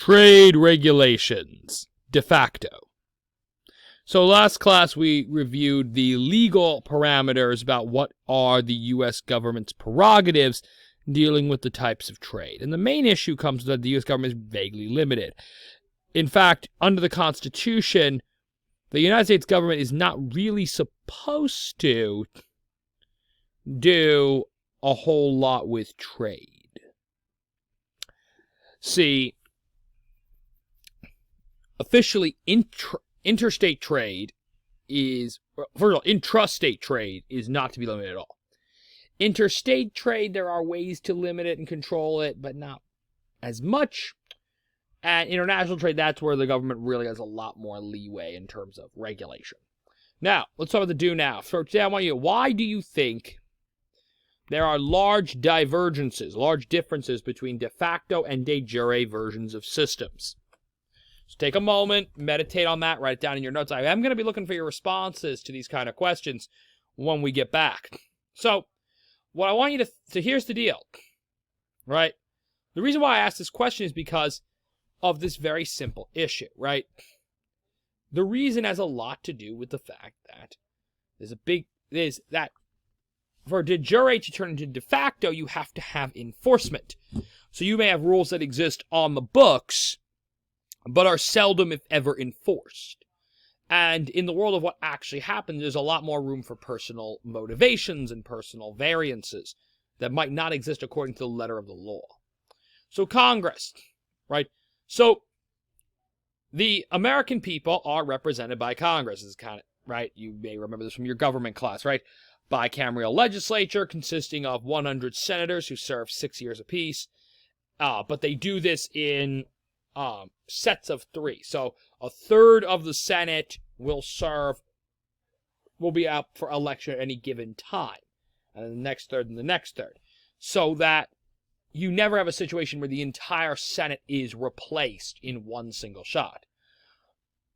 Trade regulations, de facto. So last class we reviewed the legal parameters about what are the U.S. government's prerogatives dealing with the types of trade. And the main issue comes that the U.S. government is vaguely limited. In fact, under the Constitution, the United States government is not really supposed to do a whole lot with trade. See, officially, interstate trade is, first of all, intrastate trade is not to be limited at all. Interstate trade, there are ways to limit it and control it, but not as much. And international trade, that's where the government really has a lot more leeway in terms of regulation. Now, let's talk about the do now. So today I want you, why do you think there are large divergences, large differences between de facto and de jure versions of systems? So take a moment, meditate on that, write it down in your notes. I am going to be looking for your responses to these kind of questions when we get back. So, what I want you to here's the deal, right? The reason why I asked this question is because of this very simple issue, right? The reason has a lot to do with the fact that is that for de jure to turn into de facto, you have to have enforcement. So you may have rules that exist on the books, but are seldom, if ever, enforced. And in the world of what actually happens, there's a lot more room for personal motivations and personal variances that might not exist according to the letter of the law. So Congress, right? So the American people are represented by Congress. This is kind of, right? You may remember this from your government class, right? Bicameral legislature consisting of 100 senators who serve 6 years apiece. But they do this in sets of 3. So a third of the Senate will be up for election at any given time. And then the next third and the next third. So that you never have a situation where the entire Senate is replaced in one single shot.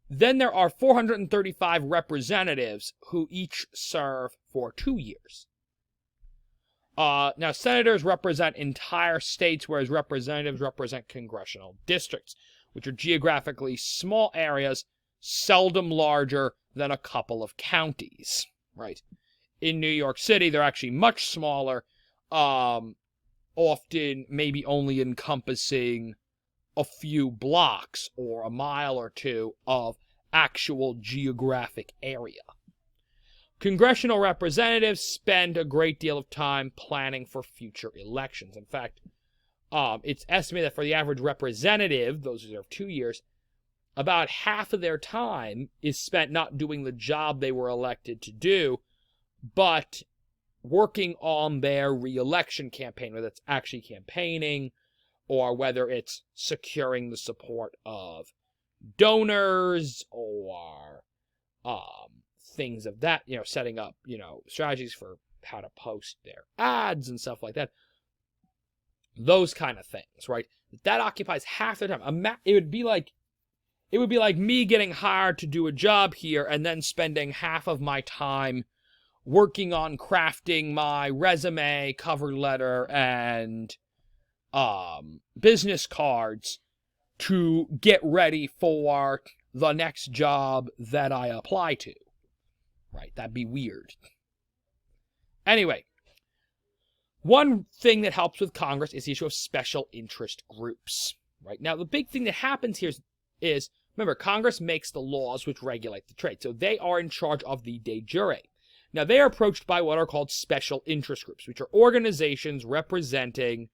Then there are 435 representatives who each serve for 2 years. Now, senators represent entire states, whereas representatives represent congressional districts, which are geographically small areas, seldom larger than a couple of counties, right? In New York City, they're actually much smaller, often maybe only encompassing a few blocks or a mile or two of actual geographic area. Congressional representatives spend a great deal of time planning for future elections. In fact, it's estimated that for the average representative, those who serve 2 years, about half of their time is spent not doing the job they were elected to do, but working on their re-election campaign, whether it's actually campaigning or whether it's securing the support of donors or things of that, setting up, strategies for how to post their ads and stuff like that. Those kind of things, right? That occupies half their time. It would be like me getting hired to do a job here and then spending half of my time working on crafting my resume, cover letter, and business cards to get ready for the next job that I apply to. Right? That'd be weird. Anyway, one thing that helps with Congress is the issue of special interest groups. Right? Now, the big thing that happens here is remember, Congress makes the laws which regulate the trade. So they are in charge of the de jure. Now, they are approached by what are called special interest groups, which are organizations representing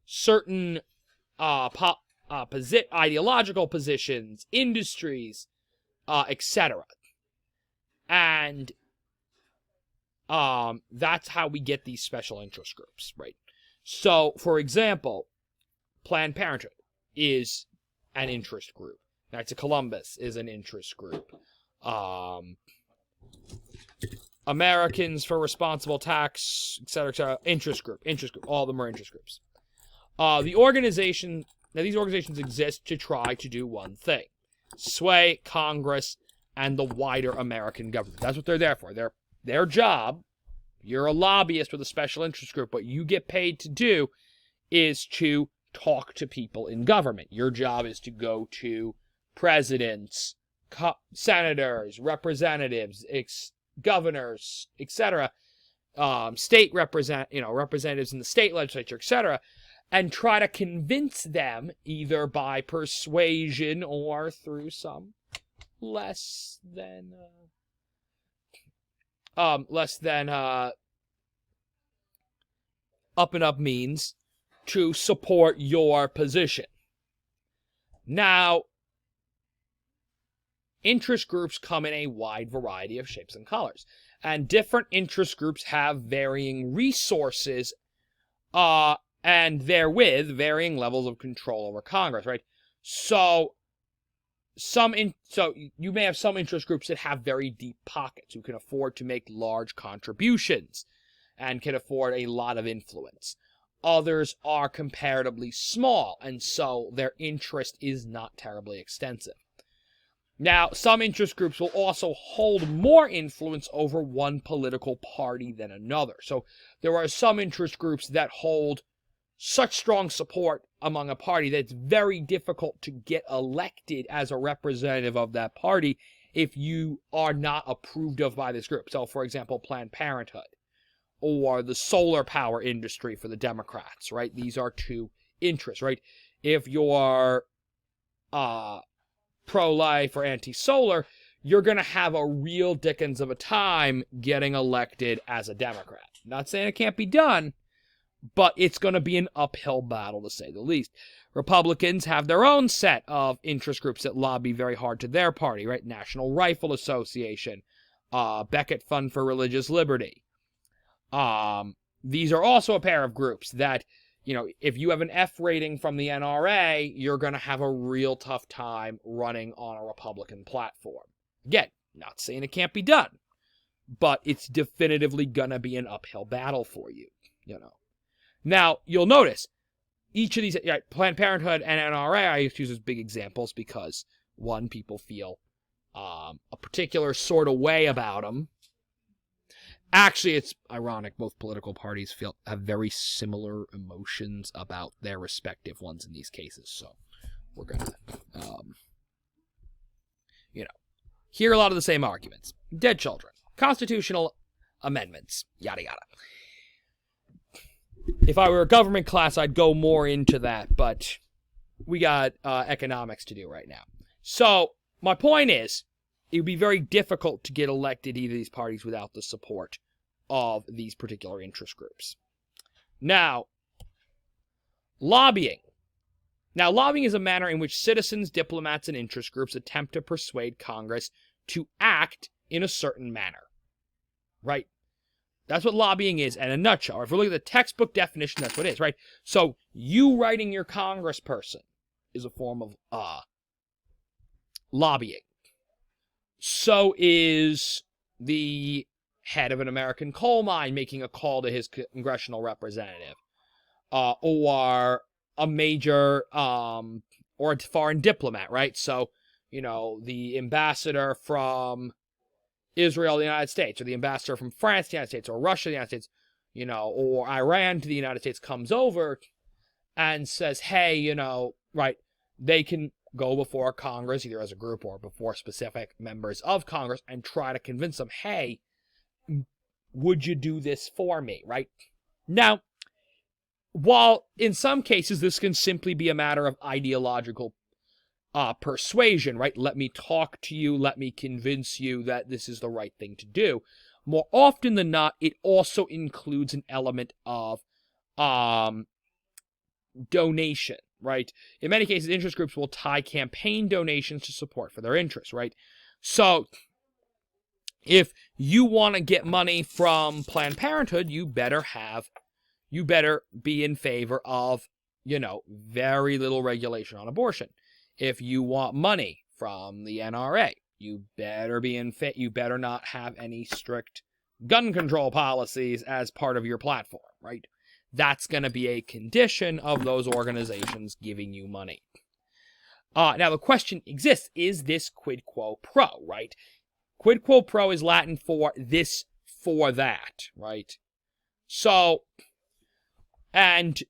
certain ideological positions, industries, etc. And that's how we get these special interest groups, right? So, for example, Planned Parenthood is an interest group. Knights of Columbus is an interest group. Americans for Responsible Tax, etc., interest group. All of them are interest groups. These organizations exist to try to do one thing: sway Congress and the wider American government. That's what they're there for. Their job, you're a lobbyist with a special interest group, what you get paid to do is to talk to people in government. Your job is to go to presidents, senators, representatives, governors, etc., state representatives in the state legislature, etc., and try to convince them either by persuasion or through some less than up and up means to support your position. Now, interest groups come in a wide variety of shapes and colors, and different interest groups have varying resources, and therewith varying levels of control over Congress, right? So you may have some interest groups that have very deep pockets, who can afford to make large contributions and can afford a lot of influence. Others are comparatively small, and so their interest is not terribly extensive. Now, some interest groups will also hold more influence over one political party than another. So there are some interest groups that hold such strong support among a party that it's very difficult to get elected as a representative of that party if you are not approved of by this group. So, for example, Planned Parenthood or the solar power industry for the Democrats, right? These are two interests, right? If you're pro-life or anti-solar, you're going to have a real dickens of a time getting elected as a Democrat. Not saying it can't be done, but it's going to be an uphill battle, to say the least. Republicans have their own set of interest groups that lobby very hard to their party, right? National Rifle Association, Beckett Fund for Religious Liberty. These are also a pair of groups that, if you have an F rating from the NRA, you're going to have a real tough time running on a Republican platform. Again, not saying it can't be done, but it's definitively going to be an uphill battle for you, Now, you'll notice, each of these, Planned Parenthood and NRA, I use as big examples because, one, people feel a particular sort of way about them. Actually, it's ironic, both political parties have very similar emotions about their respective ones in these cases, so we're going to, hear a lot of the same arguments. Dead children, constitutional amendments, yada yada. If I were a government class, I'd go more into that, but we got economics to do right now. So, my point is, it would be very difficult to get elected either of these parties without the support of these particular interest groups. Now, lobbying. Now, lobbying is a manner in which citizens, diplomats, and interest groups attempt to persuade Congress to act in a certain manner. Right? That's what lobbying is in a nutshell. If we look at the textbook definition, that's what it is, right? So, you writing your congressperson is a form of lobbying. So is the head of an American coal mine making a call to his congressional representative. Or a major, or a foreign diplomat, right? So, the ambassador from Israel to the United States, or the ambassador from France to the United States, or Russia to the United States, or Iran to the United States comes over and says, hey, right, they can go before Congress, either as a group or before specific members of Congress, and try to convince them, hey, would you do this for me, right? Now, while in some cases this can simply be a matter of ideological persuasion, right? Let me talk to you, let me convince you that this is the right thing to do. More often than not, it also includes an element of donation, right? In many cases, interest groups will tie campaign donations to support for their interests, right? So, if you want to get money from Planned Parenthood, you better be in favor of, very little regulation on abortion. If you want money from the NRA, you better not have any strict gun control policies as part of your platform, right? That's going to be a condition of those organizations giving you money. Now, the question exists, is this quid quo pro, right? Quid quo pro is Latin for this for that, right? So, and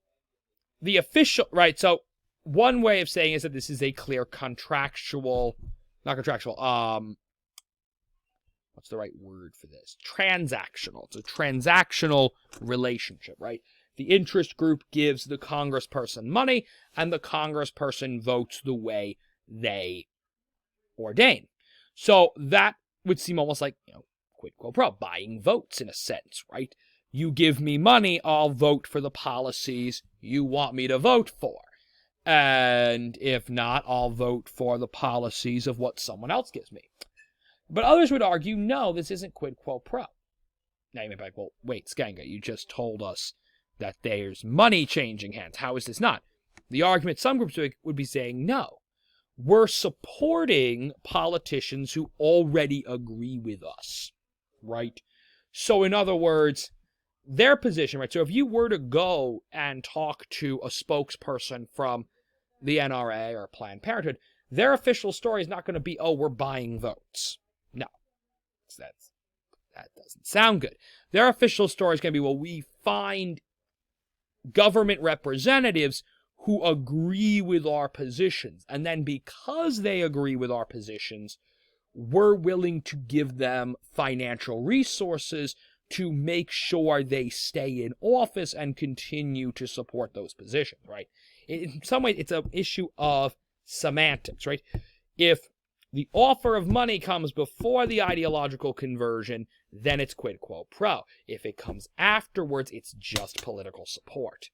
the official, right, so one way of saying is that this is a clear contractual, not contractual, what's the right word for this? Transactional. It's a transactional relationship, right? The interest group gives the congressperson money, and the congressperson votes the way they ordain. So that would seem almost like, quid pro quo, buying votes in a sense, right? You give me money, I'll vote for the policies you want me to vote for. And if not, I'll vote for the policies of what someone else gives me. But others would argue, no, this isn't quid pro quo. Now you may be like, well, wait, Skanga, you just told us that there's money changing hands. How is this not? The argument some groups would be saying, no, we're supporting politicians who already agree with us, right? So in other words, their position, right? So if you were to go and talk to a spokesperson from the NRA or Planned Parenthood, their official story is not going to be, oh, we're buying votes. No, that doesn't sound good. Their official story is going to be, well, we find government representatives who agree with our positions. And then because they agree with our positions, we're willing to give them financial resources to make sure they stay in office and continue to support those positions, right? In some ways, it's an issue of semantics, right? If the offer of money comes before the ideological conversion, then it's quid quo pro. If it comes afterwards, it's just political support.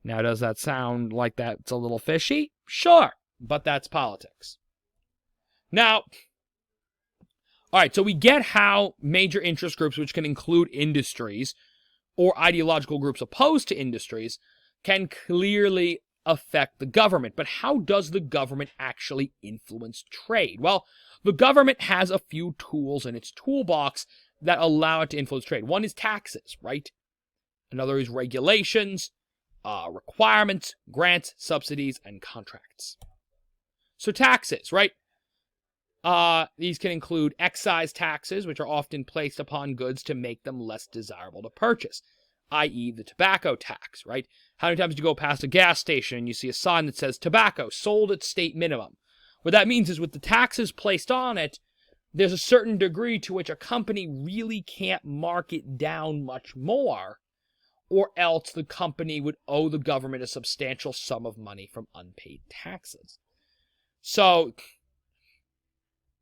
Now, does that sound like that's a little fishy? Sure, but that's politics. Now, all right, so we get how major interest groups, which can include industries or ideological groups opposed to industries, can clearly affect the government. But how does the government actually influence trade? Well, the government has a few tools in its toolbox that allow it to influence trade. One is taxes, right? Another is regulations, requirements, grants, subsidies, and contracts. So taxes, right? These can include excise taxes, which are often placed upon goods to make them less desirable to purchase, i.e. the tobacco tax, right? How many times do you go past a gas station and you see a sign that says tobacco sold at state minimum? What that means is with the taxes placed on it, there's a certain degree to which a company really can't mark it down much more, or else the company would owe the government a substantial sum of money from unpaid taxes. So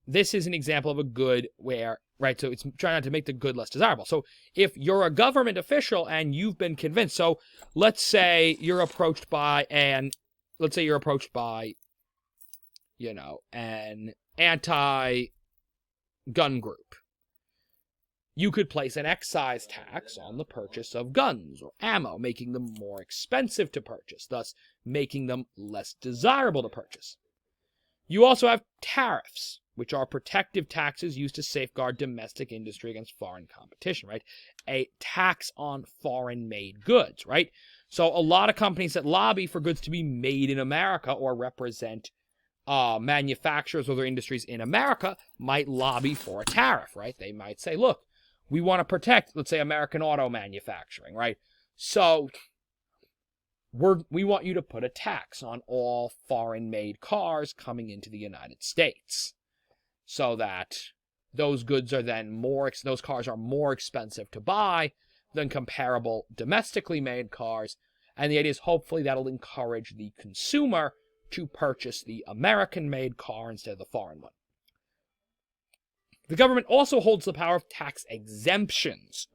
this is an example of a good where, right, so it's trying not to make the good less desirable. So if you're a government official and you've been convinced, so let's say you're approached by an anti-gun group. You could place an excise tax on the purchase of guns or ammo, making them more expensive to purchase, thus making them less desirable to purchase. You also have tariffs, which are protective taxes used to safeguard domestic industry against foreign competition, right? A tax on foreign-made goods, right? So a lot of companies that lobby for goods to be made in America or represent manufacturers or their industries in America might lobby for a tariff, right? They might say, look, we want to protect, let's say, American auto manufacturing, right? So we want you to put a tax on all foreign-made cars coming into the United States, so that those goods are then those cars are more expensive to buy than comparable domestically made cars. And the idea is hopefully that'll encourage the consumer to purchase the American-made car instead of the foreign one. The government also holds the power of tax exemptions,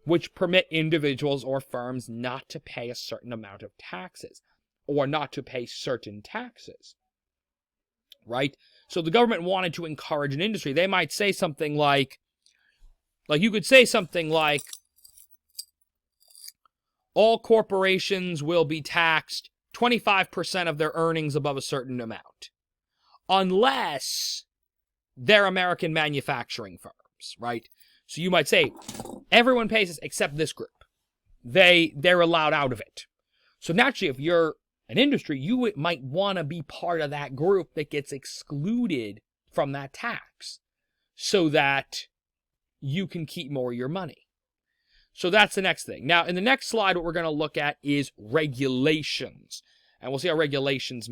which permit individuals or firms not to pay a certain amount of taxes, or not to pay certain taxes, right? So the government wanted to encourage an industry. They might say something like you could say something like, all corporations will be taxed 25% of their earnings above a certain amount, unless they're American manufacturing firms, right? So you might say, everyone pays this except this group. They're allowed out of it. So naturally, if you're an industry, you might want to be part of that group that gets excluded from that tax so that you can keep more of your money. So that's the next thing. Now, in the next slide, what we're going to look at is regulations. And we'll see how regulations